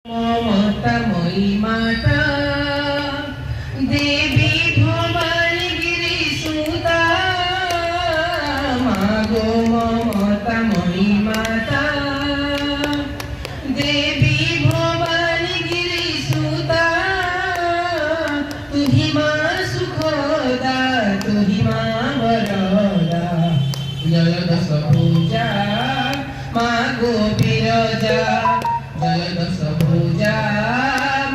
মমতাময়ী মাতা দেবী ভবানী গিরি সুতা মাগো মমতাময়ী মাতা দেবী ভবানী গিরি সুতা তুহি মা সুখদা তুহি মা বরদা জলদশ পূজা মাগো বিরজা জলদশ পূজা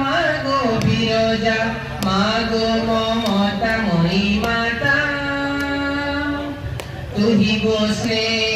মাগো বিরজা মাগো মমতাময়ী মাতা তুহি গো স্নেহ